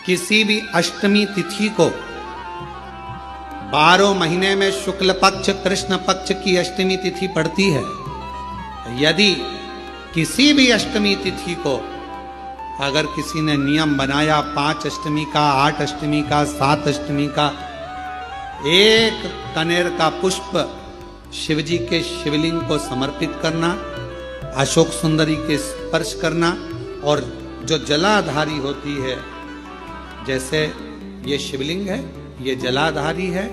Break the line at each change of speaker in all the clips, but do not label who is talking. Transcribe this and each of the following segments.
किसी भी अष्टमी तिथि को 12 महीने में शुक्ल पक्ष कृष्ण पक्ष की अष्टमी तिथि पड़ती है। यदि किसी भी अष्टमी तिथि को अगर किसी ने नियम बनाया 5 अष्टमी का, 8 अष्टमी का, 7 अष्टमी का, एक कनेर का पुष्प शिवजी के शिवलिंग को समर्पित करना, अशोक सुंदरी के स्पर्श करना, और जो जलाधारी होती है, जैसे ये शिवलिंग है, ये जलाधारी है,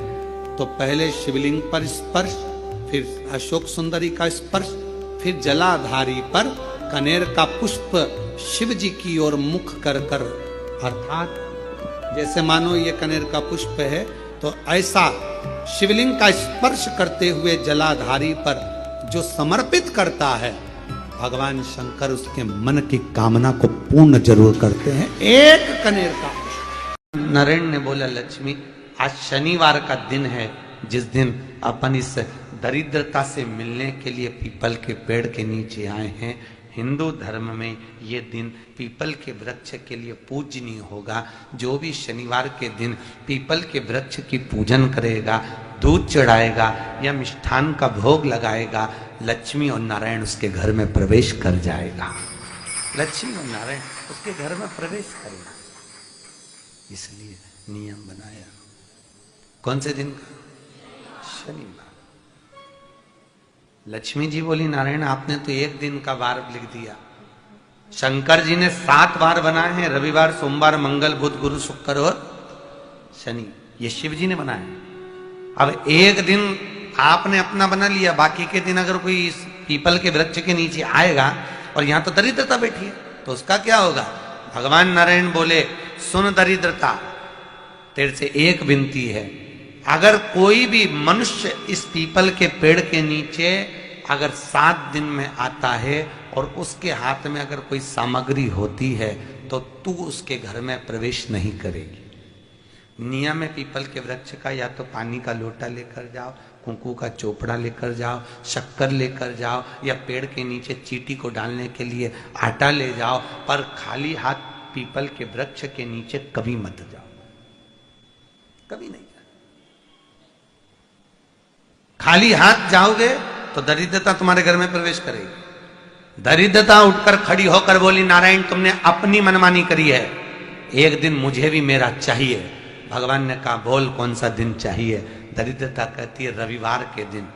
तो पहले शिवलिंग पर स्पर्श, फिर अशोक सुंदरी का स्पर्श, फिर जलाधारी पर कनेर का पुष्प शिव जी की ओर मुख कर कर, अर्थात जैसे मानो ये कनेर का पुष्प है तो ऐसा शिवलिंग का स्पर्श करते हुए जलाधारी पर जो समर्पित करता है, भगवान शंकर उसके मन की कामना को पूर्ण जरूर करते हैं। एक कनेर का पुष्प। नरेन ने बोला, लक्ष्मी आज शनिवार का दिन है, जिस दिन अपन इस दरिद्रता से मिलने के लिए पीपल के पेड़ के नीचे आए हैं। हिंदू धर्म में ये दिन पीपल के वृक्ष के लिए पूजनीय होगा। जो भी शनिवार के दिन पीपल के वृक्ष की पूजन करेगा, दूध चढ़ाएगा या मिष्ठान का भोग लगाएगा, लक्ष्मी और नारायण उसके घर में प्रवेश कर जाएगा। लक्ष्मी और नारायण उसके घर में प्रवेश करेगा, इसलिए नियम बनाया। कौन से दिन का? शनिवार। लक्ष्मी जी बोली, नारायण आपने तो एक दिन का वार लिख दिया। शंकर जी ने 7 वार बनाए हैं, रविवार, सोमवार, मंगल, बुध, गुरु, शुक्र और शनि। ये शिव जी ने बनाया। अब एक दिन आपने अपना बना लिया, बाकी के दिन अगर कोई इस पीपल के वृक्ष के नीचे आएगा और यहां तो दरिद्रता बैठी है, तो उसका क्या होगा? भगवान नारायण बोले, सुन दरिद्रता, तेरे से एक विनती है, अगर कोई भी मनुष्य इस पीपल के पेड़ के नीचे अगर 7 दिन में आता है और उसके हाथ में अगर कोई सामग्री होती है तो तू उसके घर में प्रवेश नहीं करेगी। नियम है पीपल के वृक्ष का, या तो पानी का लोटा लेकर जाओ, कुंकू का चोपड़ा लेकर जाओ, शक्कर लेकर जाओ, या पेड़ के नीचे चींटी को डालने के लिए आटा ले जाओ, पर खाली हाथ पीपल के वृक्ष के नीचे कभी मत जाओ, कभी नहीं। खाली हाथ जाओगे तो दरिद्रता तुम्हारे घर में प्रवेश करेगी। दरिद्रता उठकर खड़ी होकर बोली, नारायण तुमने अपनी मनमानी करी है, एक दिन मुझे भी मेरा चाहिए। भगवान ने कहा, बोल कौन सा दिन चाहिए? दरिद्रता कहती है, रविवार के दिन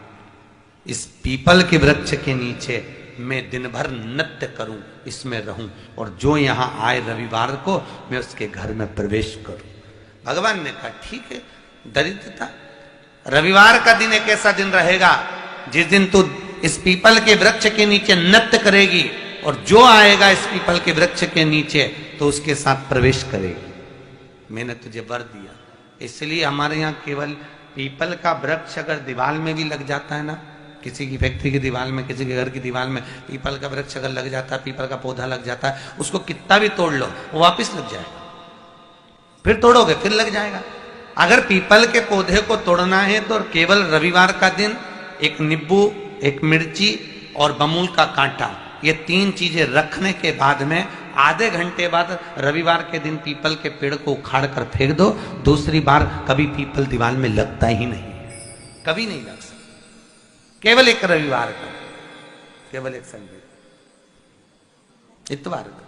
इस पीपल के वृक्ष के नीचे मैं दिन भर नृत्य करूं, इसमें रहूं, और जो यहां आए रविवार को मैं उसके घर में प्रवेश करूं। भगवान ने कहा, ठीक है। दरिद्रता, रविवार का दिन एक ऐसा दिन रहेगा जिस दिन तू इस पीपल के वृक्ष के नीचे नृत्य करेगी, और जो आएगा इस पीपल के वृक्ष के नीचे तो उसके साथ प्रवेश करेगी। मैंने तुझे वर दिया। इसलिए हमारे यहाँ केवल पीपल का वृक्ष अगर दीवार में भी लग जाता है ना, किसी की फैक्ट्री की दीवार में, किसी के घर की दीवार में पीपल का वृक्ष अगर लग जाता है, पीपल का पौधा लग जाता है, उसको कितना भी तोड़ लो वो वापिस लग जाएगा। फिर तोड़ोगे फिर लग जाएगा। अगर पीपल के पौधे को तोड़ना है तो केवल रविवार का दिन एक नींबू, एक मिर्ची और बमूल का कांटा, ये 3 चीजें रखने के बाद में आधे घंटे बाद रविवार के दिन पीपल के पेड़ को उखाड़ कर फेंक दो। दूसरी बार कभी पीपल दीवार में लगता ही नहीं, कभी नहीं लग सकता। केवल एक रविवार का, केवल एक संडे, इतवार का।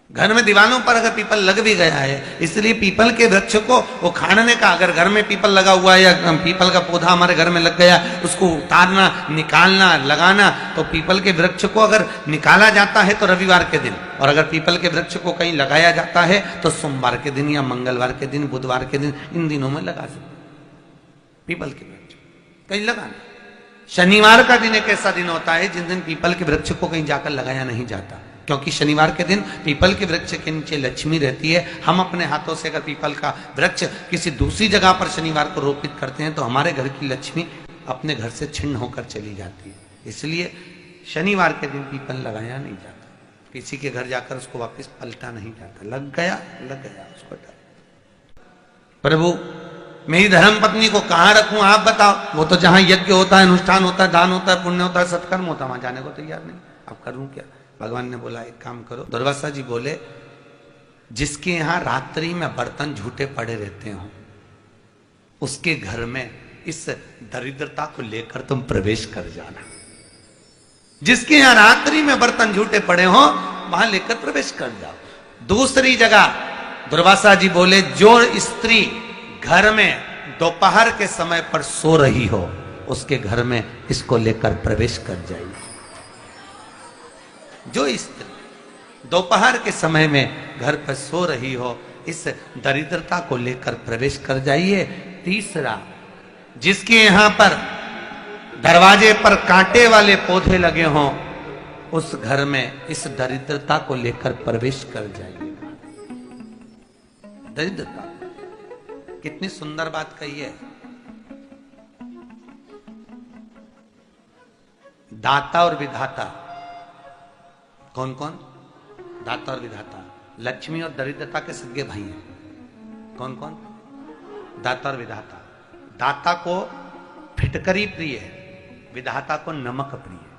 घर में दीवारों पर अगर पीपल लग भी गया है, इसलिए पीपल के वृक्ष को उखाड़ने का, अगर घर में पीपल लगा हुआ है या पीपल का पौधा हमारे घर में लग गया, उसको उतारना, निकालना, लगाना, तो पीपल के वृक्ष को अगर निकाला जाता है तो रविवार के दिन, और अगर पीपल के वृक्ष को कहीं लगाया जाता है तो सोमवार के दिन या मंगलवार के दिन, बुधवार के दिन, इन दिनों में लगा सकते पीपल के वृक्ष कहीं लगाना। शनिवार का दिन एक ऐसा दिन होता है जिस दिन पीपल के वृक्ष को कहीं जाकर लगाया नहीं जाता, क्योंकि शनिवार के दिन पीपल के वृक्ष के नीचे लक्ष्मी रहती है। हम अपने हाथों से अगर पीपल का वृक्ष किसी दूसरी जगह पर शनिवार को रोपित करते हैं तो हमारे घर की लक्ष्मी अपने घर से छिन्न होकर चली जाती है। इसलिए शनिवार के दिन पीपल लगाया नहीं जाता, किसी के घर जाकर उसको वापस पलटा नहीं जाता। लग गया उसको प्रभु मेरी धर्म पत्नी को कहाँ रखूं आप बताओ? वो तो जहां यज्ञ होता है, अनुष्ठान होता है, दान होता है, पुण्य होता है, सत्कर्म होता है, वहां जाने को तैयार नहीं। अब करूं क्या? भगवान ने बोला एक काम करो। दुर्वासा जी बोले जिसके यहां रात्रि में बर्तन झूठे पड़े रहते हो, उसके घर में इस दरिद्रता को लेकर तुम प्रवेश कर जाना। जिसके यहां रात्रि में बर्तन झूठे पड़े हो, वहां लेकर प्रवेश कर जाओ। दूसरी जगह दुर्वासा जी बोले, जो स्त्री घर में दोपहर के समय पर सो रही हो, उसके घर में इसको लेकर प्रवेश कर जाइए। जो स्त्री दोपहर के समय में घर पर सो रही हो, इस दरिद्रता को लेकर प्रवेश कर जाइए। तीसरा, जिसके यहां पर दरवाजे पर कांटे वाले पौधे लगे हों, उस घर में इस दरिद्रता को लेकर प्रवेश कर जाइएगा। दरिद्रता, कितनी सुंदर बात कही है। दाता और विधाता, कौन कौन? दाता और विधाता। लक्ष्मी और दरिद्रता के सगे भाई हैं। कौन कौन? दाता और विधाता। दाता को फिटकरी प्रिय है, विधाता को नमक प्रिय है।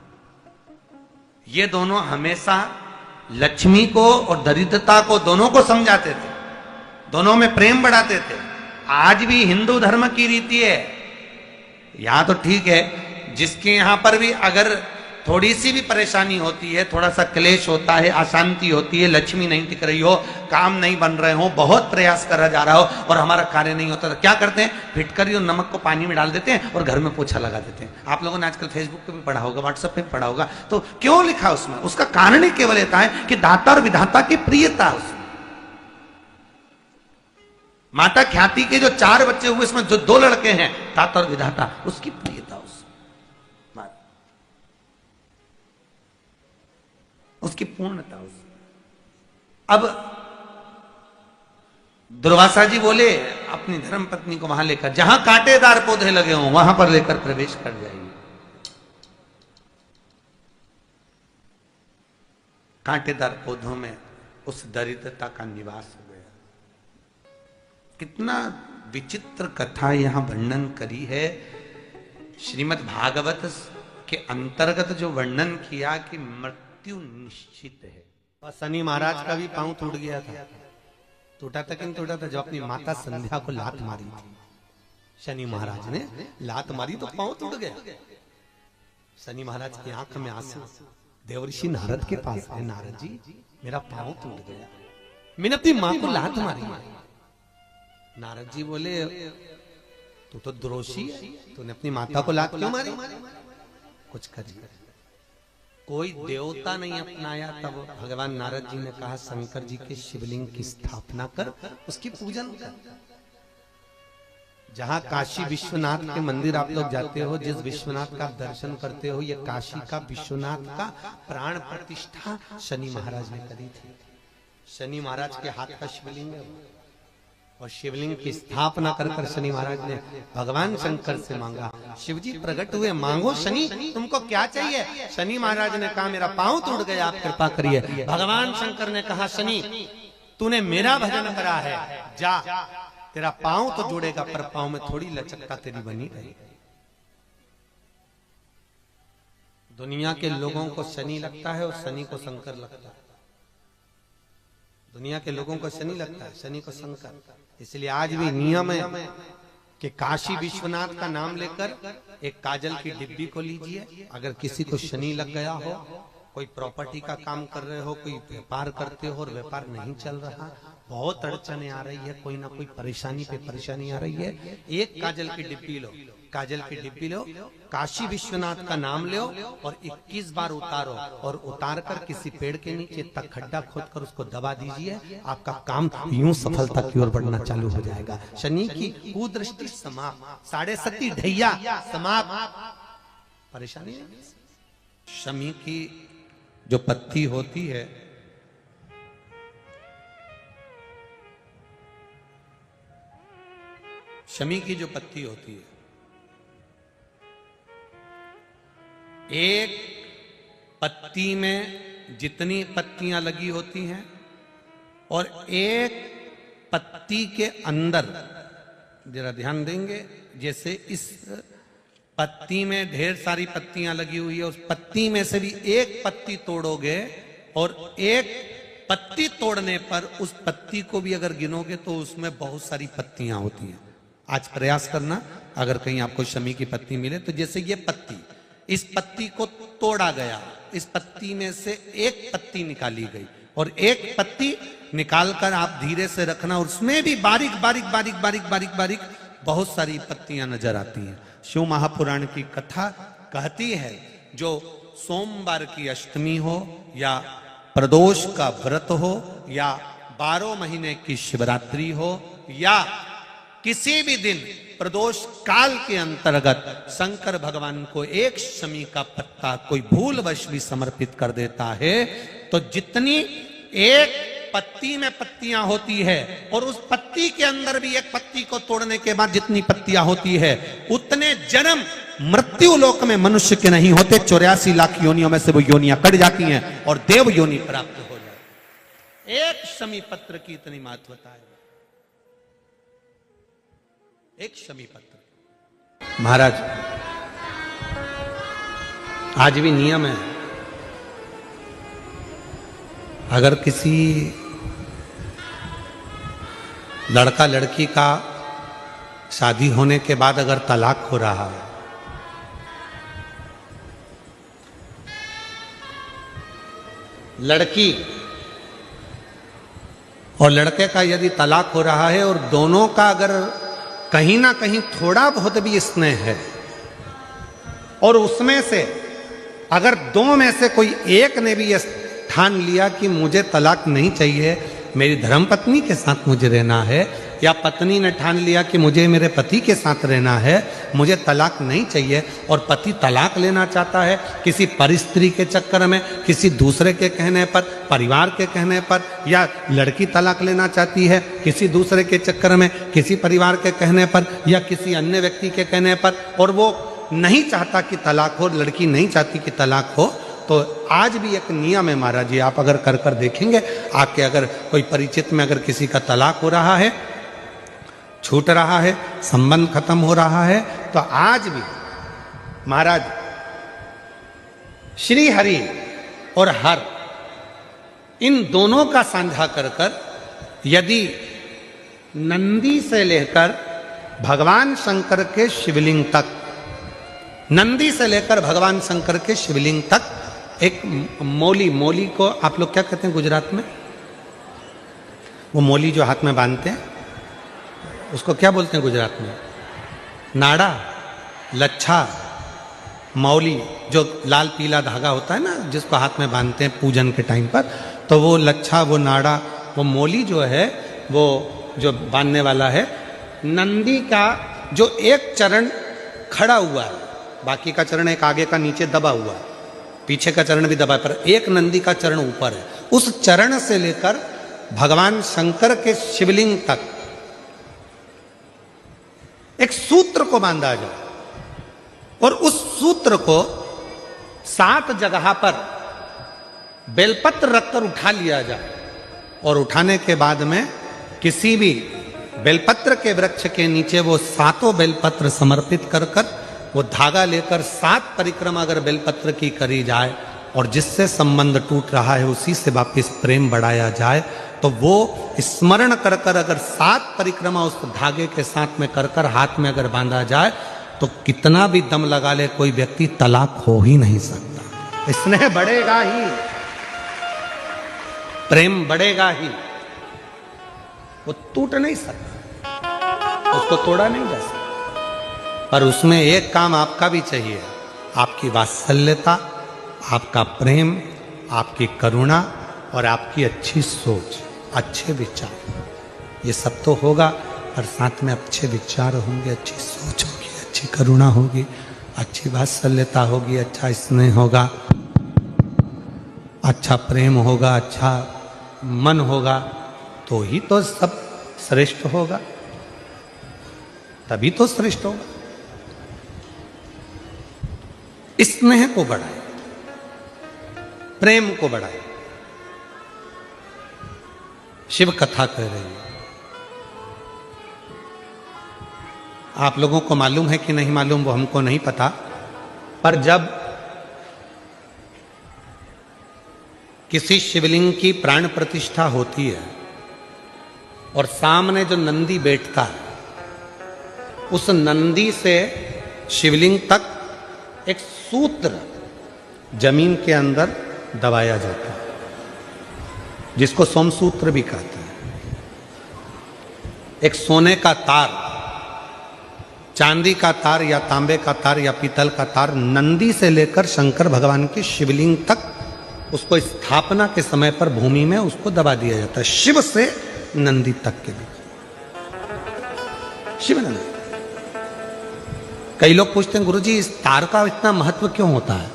ये दोनों हमेशा लक्ष्मी को और दरिद्रता को, दोनों को समझाते थे, दोनों में प्रेम बढ़ाते थे। आज भी हिंदू धर्म की रीति है। यहां तो ठीक है, जिसके यहां पर भी अगर थोड़ी सी भी परेशानी होती है, थोड़ा सा क्लेश होता है, अशांति होती है, लक्ष्मी नहीं टिक रही हो, काम नहीं बन रहे हो, बहुत प्रयास करा जा रहा हो और हमारा कार्य नहीं होता, तो क्या करते हैं? फिटकरी और नमक को पानी में डाल देते हैं और घर में पोछा लगा देते हैं। आप लोगों ने आजकल फेसबुक पे भी पढ़ा होगा, व्हाट्सएप पे भी पढ़ा होगा। तो क्यों लिखा उसमें? उसका कारण ही केवल ये है कि दाता और विधाता की प्रियता उसमें। माता ख्याति के जो 4 बच्चे हुए, इसमें जो 2 लड़के हैं, दाता और विधाता, उसकी प्रियता, उसकी पूर्णता। अब दुर्वासा जी बोले अपनी धर्म पत्नी को वहां लेकर, जहां कांटेदार पौधे लगे हों, वहां पर लेकर प्रवेश कर जाइए। कांटेदार पौधों में उस दरिद्रता का निवास हो गया। कितना विचित्र कथा यहां वर्णन करी है। श्रीमद् भागवत के अंतर्गत जो वर्णन किया कि मृत्यु निश्चित है। और शनि महाराज का भी पांव टूट गया था। टूटा था कि नहीं टूटा था? जो अपनी माता संध्या को लात मारी थी, शनि महाराज ने लात मारी तो पांव टूट गया। शनि महाराज की आंख में आंसू। देवर्षि नारद के पास है, नारद जी मेरा पांव टूट गया, मैंने अपनी मां को लात मारी। नारद जी बोले, तू तो द्रोषी है, तूने अपनी माता को लात क्यों मारी? कुछ करिए। कोई देवता नहीं अपनाया। तब भगवान नारद जी ने कहा, शंकर जी के शिवलिंग की स्थापना कर, उसकी पूजन कर। जहां काशी विश्वनाथ के मंदिर आप लोग जाते हो, जिस विश्वनाथ का दर्शन करते हो, ये काशी का विश्वनाथ का प्राण प्रतिष्ठा शनि महाराज ने करी थी। शनि महाराज के हाथ का शिवलिंग है, और शिवलिंग की स्थापना कर कर शनि महाराज ने भगवान शंकर से मांगा। शिव जी प्रकट हुए, मांगो शनि, तुमको क्या चाहिए? शनि महाराज ने कहा, मेरा पांव टूट गया, आप कृपा करिए। भगवान शंकर ने कहा, शनि तूने मेरा भजन करा है, जा, तेरा पांव तो जुड़ेगा, पर पांव में थोड़ी लचकता तेरी बनी रही। दुनिया के लोगों को शनि लगता है और शनि को शंकर लगता है। दुनिया के लोगों को शनि लगता है, शनि को शंकर। इसलिए आज भी नियम है कि काशी विश्वनाथ का नाम लेकर एक काजल की डिब्बी को लीजिए। अगर किसी को शनि लग गया हो, कोई प्रॉपर्टी का काम कर रहे हो, कोई व्यापार करते हो और व्यापार नहीं चल रहा, बहुत अड़चने आ रही है, कोई ना कोई परेशानी पे परेशानी आ रही है, एक काजल की डिब्बी लो, काजल की डिब्बी लो, काशी विश्वनाथ का नाम लो और 21 बार उतारो, और उतार कर किसी पेड़ के नीचे तक खड्डा खोद कर उसको दबा दीजिए। आपका काम यूं सफलता की ओर बढ़ना चालू हो जाएगा। शनि की कुदृष्टि समाप्त, 7.5 ढैया समाप्त, परेशानी नहीं। शनि की जो पत्ती होती है, शमी की जो पत्ती होती है, एक पत्ती में जितनी पत्तियां लगी होती हैं और एक पत्ती के अंदर, जरा ध्यान देंगे, जैसे इस पत्ती में ढेर सारी पत्तियां लगी हुई है, उस पत्ती में से भी एक पत्ती तोड़ोगे और एक पत्ती तोड़ने पर उस पत्ती को भी अगर गिनोगे तो उसमें बहुत सारी पत्तियां होती हैं। आज प्रयास करना, अगर कहीं आपको शमी की पत्ती मिले तो जैसे ये पत्ती, इस पत्ती को तोड़ा गया, इस पत्ती में से एक पत्ती निकाली गई और एक पत्ती निकालकर आप धीरे से रखना, उसमें भी बारीक बारीक बारीक बारीक बारीक बारीक बहुत सारी पत्तियां नजर आती हैं। शिव महापुराण की कथा कहती है, जो सोमवार की अष्टमी हो या प्रदोष का व्रत हो या 12 महीने की शिवरात्रि हो या किसी भी दिन प्रदोष काल के अंतर्गत शंकर भगवान को एक शमी का पत्ता कोई भूलवश भी समर्पित कर देता है तो जितनी एक पत्ती में पत्तियां होती है और उस पत्ती के अंदर भी एक पत्ती को तोड़ने के बाद जितनी पत्तियां होती है उतने जन्म मृत्यु लोक में मनुष्य के नहीं होते। 84 लाख योनियों में से वो योनियां कट जाती हैं और देव योनि प्राप्त हो जाती। एक शमी पत्र की इतनी महत्वता है, एक शमी पत्र। महाराज आज भी नियम है, अगर किसी लड़का लड़की का शादी होने के बाद अगर तलाक हो रहा है, लड़की और लड़के का यदि तलाक हो रहा है और दोनों का अगर कहीं ना कहीं थोड़ा बहुत भी स्नेह है और उसमें से अगर दो में से कोई एक ने भी ठान लिया कि मुझे तलाक नहीं चाहिए, मेरी धर्मपत्नी के साथ मुझे रहना है, या पत्नी ने ठान लिया कि मुझे मेरे पति के साथ रहना है, मुझे तलाक नहीं चाहिए, और पति तलाक लेना चाहता है किसी परिस्त्री के चक्कर में, किसी दूसरे के कहने पर, परिवार के कहने पर, या लड़की तलाक लेना चाहती है किसी दूसरे के चक्कर में, किसी परिवार के कहने पर या किसी अन्य व्यक्ति के कहने पर, और वो नहीं चाहता कि तलाक हो, लड़की नहीं चाहती कि तलाक हो, तो आज भी एक नियम है महाराज जी, आप अगर कर कर देखेंगे, आपके अगर कोई परिचित में अगर किसी का तलाक हो रहा है, छूट रहा है, संबंध खत्म हो रहा है, तो आज भी महाराज श्री हरि और हर इन दोनों का साझा कर कर यदि नंदी से लेकर भगवान शंकर के शिवलिंग तक, नंदी से लेकर भगवान शंकर के शिवलिंग तक एक मौली, मौली को आप लोग क्या कहते हैं गुजरात में? वो मौली जो हाथ में बांधते हैं उसको क्या बोलते हैं गुजरात में? नाड़ा, लच्छा, मौली, जो लाल पीला धागा होता है ना जिसको हाथ में बांधते हैं पूजन के टाइम पर, तो वो लच्छा, वो नाड़ा, वो मौली जो है वो जो बांधने वाला है, नंदी का जो एक चरण खड़ा हुआ है, बाकी का चरण एक आगे का नीचे दबा हुआ है, पीछे का चरण भी दबा है, पर एक नंदी का चरण ऊपर है, उस चरण से लेकर भगवान शंकर के शिवलिंग तक एक सूत्र को बांधा जाए और उस सूत्र को 7 जगह पर बेलपत्र रखकर उठा लिया जाए, और उठाने के बाद में किसी भी बेलपत्र के वृक्ष के नीचे वो 7 बेलपत्र समर्पित कर कर वो धागा लेकर 7 परिक्रमा अगर बेलपत्र की करी जाए और जिससे संबंध टूट रहा है उसी से वापिस प्रेम बढ़ाया जाए, तो वो स्मरण कर कर अगर 7 परिक्रमा उस धागे के साथ में कर कर हाथ में अगर बांधा जाए तो कितना भी दम लगा ले कोई व्यक्ति तलाक हो ही नहीं सकता। स्नेह बढ़ेगा ही, प्रेम बढ़ेगा ही, वो टूट नहीं सकता, उसको तोड़ा नहीं जा सकता। पर उसमें एक काम आपका भी चाहिए, आपकी वात्सल्यता, आपका प्रेम, आपकी करुणा और आपकी अच्छी सोच, अच्छे विचार, ये सब तो होगा, और साथ में अच्छे विचार होंगे, अच्छी सोच होगी, अच्छी करुणा होगी, अच्छी वात्सल्यता होगी, अच्छा स्नेह होगा, अच्छा प्रेम होगा, अच्छा मन होगा, तो ही तो सब श्रेष्ठ होगा, तभी तो श्रेष्ठ होगा। स्नेह को बढ़ाए, प्रेम को बढ़ाए। शिव कथा कह रही है, आप लोगों को मालूम है कि नहीं मालूम वो हमको नहीं पता, पर जब किसी शिवलिंग की प्राण प्रतिष्ठा होती है और सामने जो नंदी बैठता है, उस नंदी से शिवलिंग तक एक सूत्र जमीन के अंदर दबाया जाता है, जिसको सोमसूत्र भी कहते हैं। एक सोने का तार, चांदी का तार या तांबे का तार या पीतल का तार नंदी से लेकर शंकर भगवान की शिवलिंग तक उसको स्थापना के समय पर भूमि में उसको दबा दिया जाता है। शिव से नंदी तक के बीच, शिव नंदी। कई लोग पूछते हैं, गुरुजी इस तार का इतना महत्व क्यों होता है?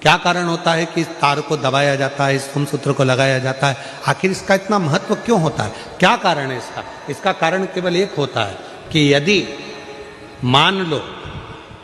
क्या कारण होता है कि इस तार को दबाया जाता है, इस सोमसूत्र को लगाया जाता है? आखिर इसका इतना महत्व क्यों होता है? क्या कारण है इसका? इसका कारण केवल एक होता है कि यदि मान लो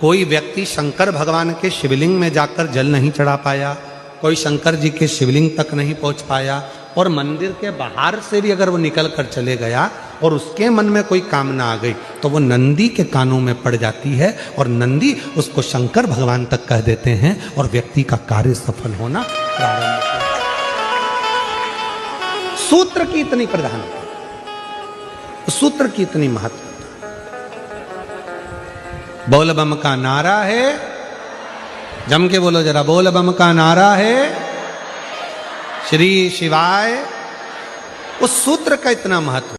कोई व्यक्ति शंकर भगवान के शिवलिंग में जाकर जल नहीं चढ़ा पाया, कोई शंकर जी के शिवलिंग तक नहीं पहुंच पाया, और मंदिर के बाहर से भी अगर वो निकल कर चले गया और उसके मन में कोई कामना आ गई, तो वो नंदी के कानों में पड़ जाती है और नंदी उसको शंकर भगवान तक कह देते हैं और व्यक्ति का कार्य सफल होना प्रारंभ होता है। सूत्र की इतनी प्रधानता, सूत्र की इतनी महत्व। बोल बम का नारा है, जम के बोलो जरा, बोल बम का नारा है श्री शिवाय। उस सूत्र का इतना महत्व।